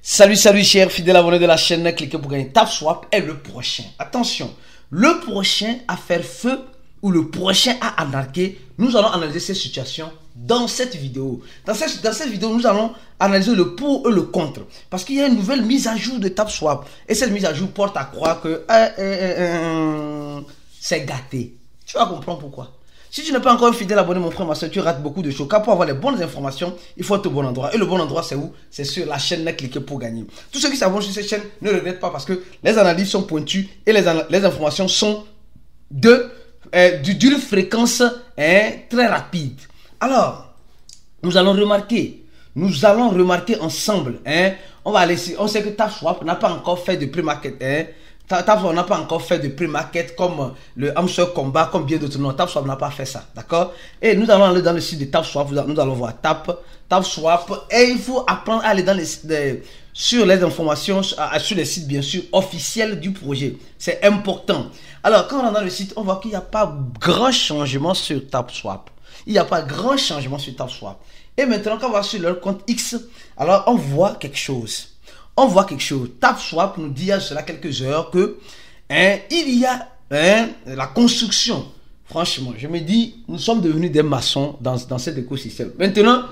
Salut, salut, chers fidèles abonnés de la chaîne. Cliquez pour gagner. TapSwap est le prochain. Attention, le prochain à faire feu ou le prochain à arnaquer. Nous allons analyser cette situation dans cette vidéo. Dans cette vidéo, nous allons analyser le pour et le contre. Parce qu'il y a une nouvelle mise à jour de TapSwap. Et cette mise à jour porte à croire que c'est gâté. Tu vas comprendre pourquoi. Si tu n'es pas encore un fidèle abonné, mon frère, ma soeur, tu rates beaucoup de choses. Car pour avoir les bonnes informations, il faut être au bon endroit. Et le bon endroit, c'est où? C'est sur la chaîne Cliquez pour gagner. Tous ceux qui s'abonnent sur cette chaîne ne regrettent pas parce que les analyses sont pointues et les informations sont d'une fréquence très rapide. Alors, nous allons remarquer ensemble. On va aller ici. On sait que TapSwap n'a pas encore fait de pré-market. TapSwap n'a pas encore fait de pré-market comme le Hamster Combat, comme bien d'autres. Non, TapSwap n'a pas fait ça, d'accord? Et nous allons aller dans le site de TapSwap, nous allons voir TapSwap, et il faut apprendre à aller sur les informations, sur les sites bien sûr officiels du projet. C'est important. Alors, quand on est dans le site, on voit qu'il n'y a pas grand changement sur TapSwap. Il n'y a pas grand changement sur TapSwap. Et maintenant, quand on va sur leur compte X, alors on voit quelque chose. TapSwap nous dit il y a cela quelques heures que il y a la construction. Franchement, je me dis, nous sommes devenus des maçons dans cet écosystème. Maintenant,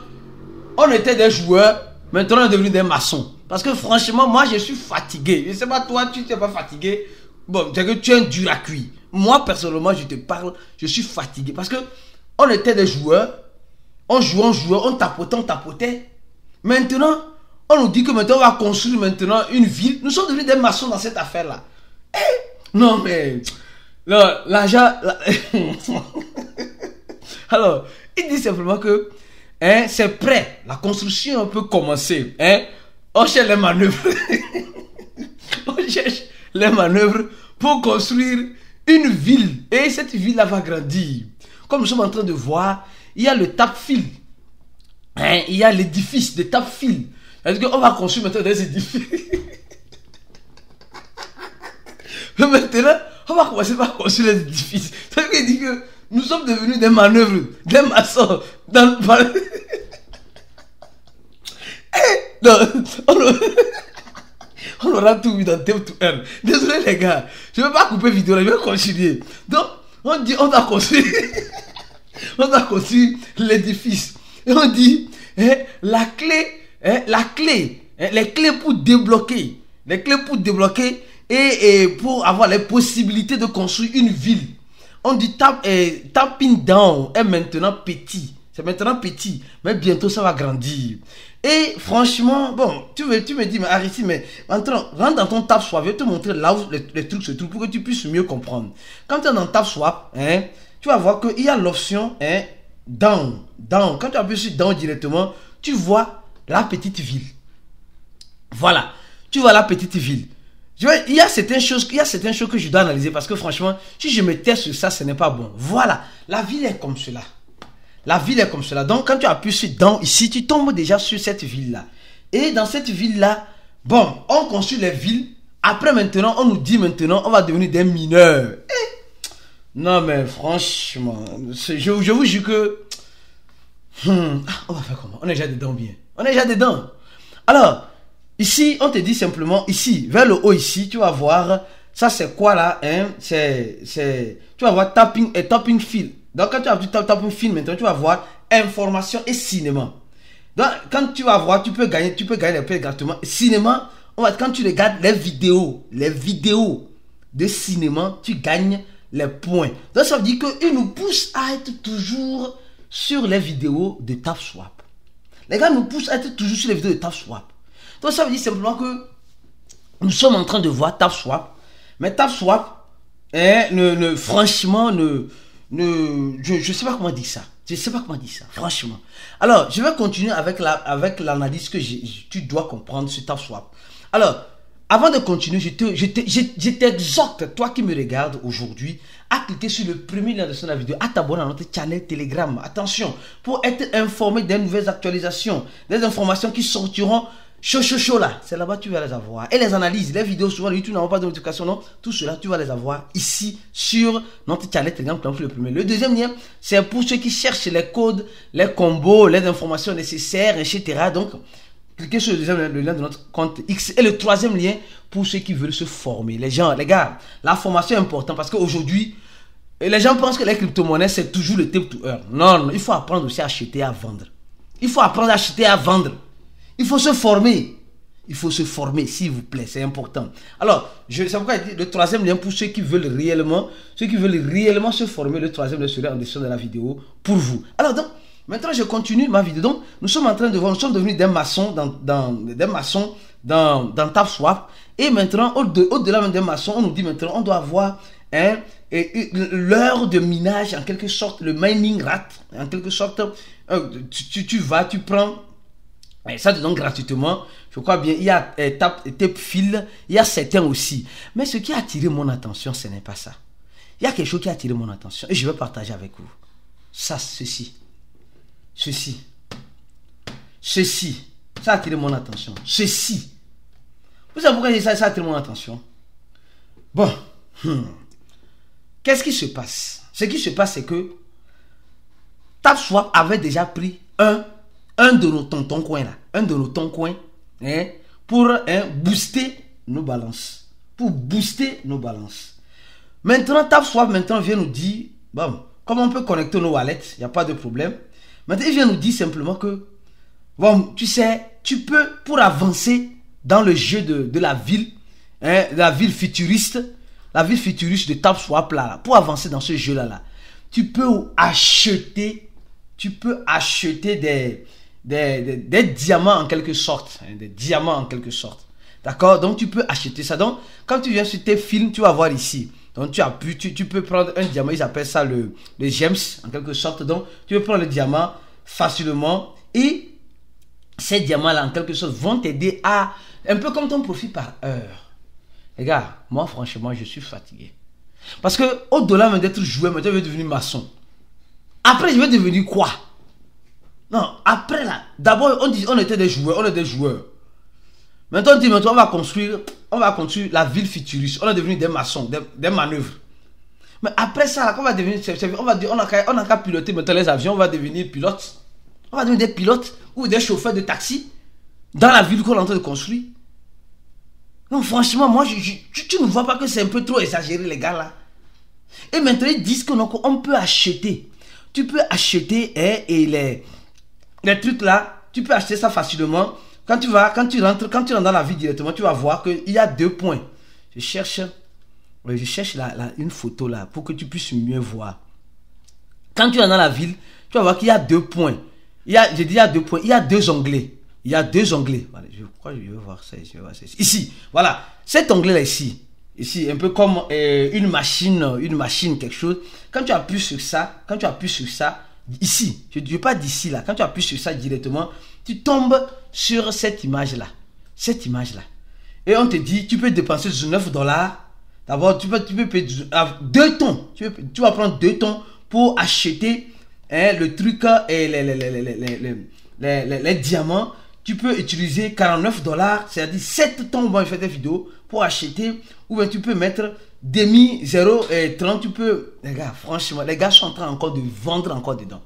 on était des joueurs, maintenant on est devenus des maçons. Parce que franchement, moi je suis fatigué. Je ne sais pas toi, tu n'es pas fatigué. Bon, c'est que tu es un dur à cuire. Moi personnellement, je te parle, je suis fatigué. Parce que on était des joueurs, on tapotait. Maintenant, on nous dit que maintenant on va construire maintenant une ville. Nous sommes devenus des maçons dans cette affaire-là. Non mais, l'argent... Alors, il dit simplement que c'est prêt. La construction peut commencer. On cherche les manœuvres. On cherche les manœuvres pour construire une ville. Et cette ville-là va grandir. Comme nous sommes en train de voir, il y a le Tapfield. Il y a l'édifice de Tapfield. Est-ce qu'on va construire maintenant des édifices? Mais maintenant, on va commencer par construire les édifices. Ça veut dire que nous sommes devenus des manœuvres, des maçons. On aura tout vu dans Tame to Earn. Désolé les gars, je ne vais pas couper vidéo, je vais continuer. Donc, on dit, on a construit l'édifice. Et on dit, les clés pour débloquer, et pour avoir les possibilités de construire une ville. On dit tapping down est maintenant petit. C'est maintenant petit, mais bientôt ça va grandir. Et franchement, bon, tu me dis, mais Aristide, mais rentre dans ton TapSwap, je vais te montrer là où les trucs se trouvent pour que tu puisses mieux comprendre. Quand tu es dans TapSwap, tu vas voir qu'il y a l'option down. Quand tu appuies sur down directement, tu vois la petite ville. Voilà, tu vois la petite ville. Il y a certaines choses que je dois analyser parce que franchement, si je me tais sur ça, ce n'est pas bon. Voilà, la ville est comme cela. Donc, quand tu appuies sur down ici, tu tombes déjà sur cette ville-là. Et dans cette ville-là, bon, on construit les villes. Après, maintenant, on nous dit maintenant, on va devenir des mineurs. Non, mais franchement, je vous jure que... on va faire comment? On est déjà dedans bien. Alors, ici, on te dit simplement, ici, vers le haut ici, tu vas voir, ça c'est quoi là? Tu vas voir tapping field. Donc, quand tu as vu tapping field, maintenant, tu vas voir information et cinéma. Donc, quand tu vas voir, tu peux gagner les points gratuitement. Cinéma, quand tu regardes les vidéos de cinéma, tu gagnes les points. Donc, ça veut dire qu'il nous pousse à être toujours sur les vidéos de TapSwap. Les gars nous poussent à être toujours sur les vidéos de TapSwap. Donc, ça veut dire simplement que nous sommes en train de voir TapSwap. Mais TapSwap, franchement, je sais pas comment dire ça. Franchement. Alors, je vais continuer avec l'analyse que tu dois comprendre sur TapSwap. Alors, avant de continuer, je t'exhorte, toi qui me regardes aujourd'hui, à cliquer sur le premier lien de la vidéo, à t'abonner à notre channel Telegram. Attention, pour être informé des nouvelles actualisations, des informations qui sortiront chaud là. C'est là-bas que tu vas les avoir. Et les analyses, les vidéos, souvent, YouTube n'avons pas de notification, non. Tout cela, tu vas les avoir ici sur notre channel Telegram, le premier. Le deuxième lien, c'est pour ceux qui cherchent les codes, les combos, les informations nécessaires, etc. Donc, Cliquez sur le lien de notre compte X. Et le troisième lien pour ceux qui veulent se former. Les gens, les gars, la formation est importante parce qu'aujourd'hui, les gens pensent que les crypto-monnaies, c'est toujours le tape to earn. Non, non, il faut apprendre aussi à acheter et à vendre. Il faut apprendre à acheter et à vendre. Il faut se former. Il faut se former, s'il vous plaît, c'est important. Alors, c'est pourquoi je dis le troisième lien pour ceux qui veulent réellement se former. Le troisième lien sera en description de la vidéo pour vous. Alors, donc, maintenant, je continue ma vidéo. Donc, nous sommes en train de voir, nous sommes devenus des maçons dans TapSwap. Et maintenant, au-delà même des maçons, on nous dit maintenant, on doit avoir l'heure de minage, en quelque sorte, le mining rate, en quelque sorte, tu prends, et ça te donne gratuitement, je crois bien, il y a Tapefill, il y a certains aussi. Mais ce qui a attiré mon attention, ce n'est pas ça. Il y a quelque chose qui a attiré mon attention et je vais partager avec vous. Ceci, ça a attiré mon attention. Ceci. Vous savez pourquoi ça a attiré mon attention? Bon, qu'est-ce qui se passe? Ce qui se passe, c'est que TapSwap avait déjà pris un de nos tontons coins là, pour booster nos balances. Maintenant, TapSwap vient nous dire, bon, comme on peut connecter nos wallets, il n'y a pas de problème. Maintenant, il vient nous dire simplement que, bon, tu sais, tu peux, pour avancer dans le jeu de la ville, la ville futuriste de TapSwap là, pour avancer dans ce jeu là, tu peux acheter des diamants en quelque sorte. D'accord? Donc, tu peux acheter ça. Donc, quand tu viens sur tes films, tu vas voir ici. Donc, tu peux prendre un diamant. Ils appellent ça le gems, en quelque sorte. Donc, tu peux prendre le diamant facilement. Et ces diamants-là, en quelque sorte, vont t'aider à... Un peu comme ton profit par heure. Les gars, moi, franchement, je suis fatigué. Parce que, au-delà d'être joueur, maintenant, je vais devenir maçon. Après, je vais devenir quoi? Non, après là, d'abord on était des joueurs, Maintenant on dit, on va construire la ville futuriste. On est devenu des maçons, des manœuvres. Mais après ça, là, on va devenir, on va dire, on a qu'à piloter maintenant les avions, on va devenir pilote. On va devenir des pilotes ou des chauffeurs de taxi dans la ville qu'on est en train de construire. Non, franchement, moi, tu ne vois pas que c'est un peu trop exagéré, les gars là. Et maintenant ils disent qu'on peut acheter. Tu peux acheter les trucs là, tu peux acheter ça facilement. Quand tu rentres dans la ville directement, tu vas voir qu'il y a 2 points. Je cherche une photo là pour que tu puisses mieux voir. Quand tu es dans la ville, tu vas voir qu'il y a 2 points. Il y a 2 points. Il y a 2 onglets. Voilà, je crois que je vais voir ça ici. Ici, voilà. Cet onglet là ici, un peu comme une machine, quelque chose. Quand tu appuies sur ça, ici, je ne dis pas d'ici là, quand tu appuies sur ça directement, tu tombes sur cette image là. Et on te dit, tu peux dépenser $19. D'abord, tu peux payer 2 tons. Tu vas prendre 2 tons pour acheter le truc et les diamants. Tu peux utiliser $49, c'est-à-dire 7 tons, bon, je fais des vidéos pour acheter, ou bien tu peux mettre demi 0,30, tu peux, les gars, franchement, les gars sont en train encore de vendre encore dedans.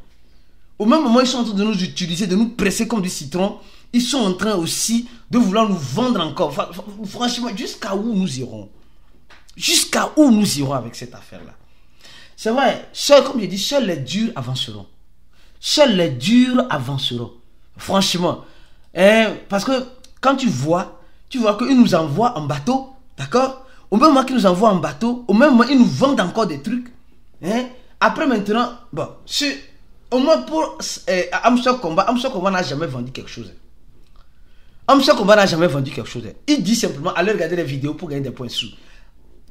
Au même moment, ils sont en train de nous utiliser, de nous presser comme du citron. Ils sont en train aussi de vouloir nous vendre encore. Franchement, jusqu'à où nous irons? Jusqu'à où nous irons avec cette affaire-là? C'est vrai, comme je dis, seuls les durs avanceront. Franchement. Parce que quand tu vois qu'ils nous envoient en bateau, d'accord? Au même moment qu'ils nous envoient en bateau, au même moment ils nous vendent encore des trucs. Après maintenant, bon, au moins pour Amstel Combat n'a jamais vendu quelque chose. Il dit simplement, allez regarder les vidéos pour gagner des points sous.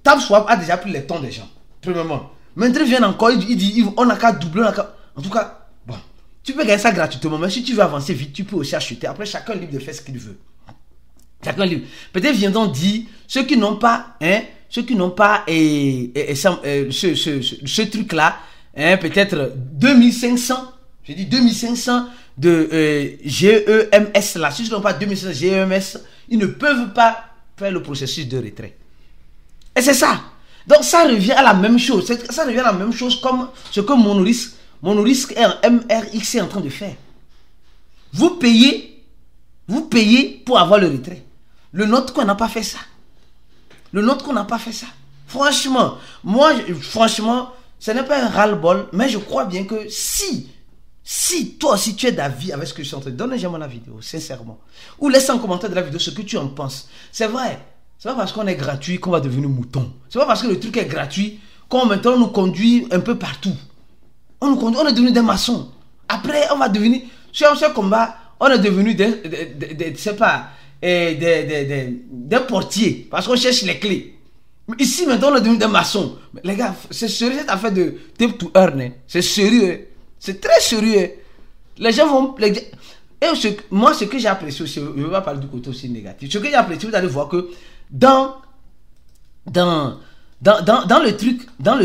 TapSwap a déjà pris les tons des gens, premièrement. Maintenant, ils viennent encore, il dit, on n'a qu'à doubler, en tout cas, bon, tu peux gagner ça gratuitement, mais si tu veux avancer vite, tu peux aussi acheter. Après, chacun est libre de faire ce qu'il veut. Chacun est libre. Peut-être viendront dire, ceux qui n'ont pas ce truc-là, peut-être 2500, je dis 2500 de GEMS là. Si ils n'ont pas 2500 GEMS, ils ne peuvent pas faire le processus de retrait. Et c'est ça. Donc ça revient à la même chose. Ça revient à la même chose comme ce que Monorisk et MRX est en train de faire. Vous payez Vous payez pour avoir le retrait. Le nôtre qu'on n'a pas fait ça. Le nôtre qu'on n'a pas fait ça. Franchement, moi, ce n'est pas un ras-le-bol, mais je crois bien que si toi aussi tu es d'avis avec ce que je suis en train de dire, donne un j'aime à la vidéo, sincèrement. Ou laisse en commentaire de la vidéo ce que tu en penses. C'est vrai, c'est pas parce qu'on est gratuit qu'on va devenir mouton. C'est pas parce que le truc est gratuit qu'on maintenant nous conduit un peu partout. On est devenu des maçons. Après, on va devenir, sur ce combat, on est devenu des portiers, parce qu'on cherche les clés. Mais ici, maintenant, on est devenu des maçons. Mais les gars, c'est sérieux cette affaire de tip to earn. Hein. C'est sérieux. C'est très sérieux. Les gens vont... moi, ce que j'ai apprécié aussi, je ne vais pas parler du côté aussi négatif. Ce que j'ai apprécié, vous allez voir que dans le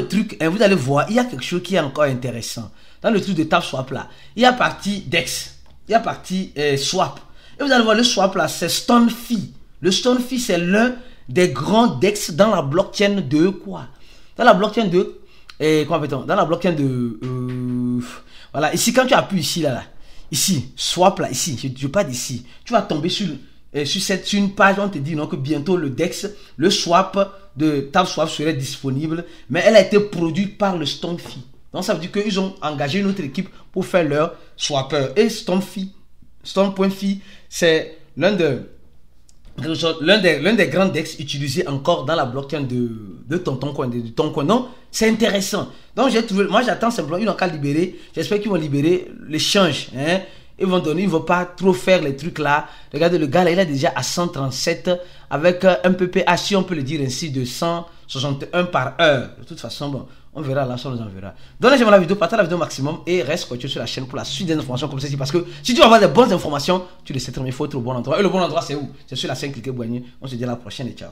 truc, hein, vous allez voir, il y a quelque chose qui est encore intéressant. Dans le truc de tap swap là, il y a partie DEX, il y a partie swap. Et vous allez voir, le swap là, c'est StoneFi. Le StoneFi, c'est l'un des grands DEX dans la blockchain de quoi? Dans la blockchain de... comment appelle-t-on? Dans la blockchain de... voilà, ici, quand tu appuies ici, là, ici, swap là, ici, je parle d'ici, tu vas tomber sur une page, on te dit non, que bientôt le DEX, le swap de TapSwap serait disponible, mais elle a été produite par le StoneFi. Donc ça veut dire qu'ils ont engagé une autre équipe pour faire leur swapper. Et StoneFi, Stone.fi, c'est l'un des grands DEX utilisés encore dans la blockchain de Tontoncoin. Donc c'est intéressant. Donc j'ai trouvé, moi j'attends simplement, ils n'ont qu'à libérer. J'espère qu'ils vont libérer l'échange. Hein. Ils vont donner, ils ne vont pas trop faire les trucs là. Regardez, le gars là, il est déjà à 137 avec un PPH, si on peut le dire ainsi, de 161 par heure. De toute façon, bon, on verra là, ça nous en verra. Donnez j'aime la vidéo, partagez la vidéo au maximum et reste scotché sur la chaîne pour la suite des informations comme ceci. Parce que si tu veux avoir des bonnes informations, tu le sais très bien, il faut être au bon endroit. Et le bon endroit, c'est où? C'est sur la chaîne, cliquez, boignez. On se dit à la prochaine et ciao.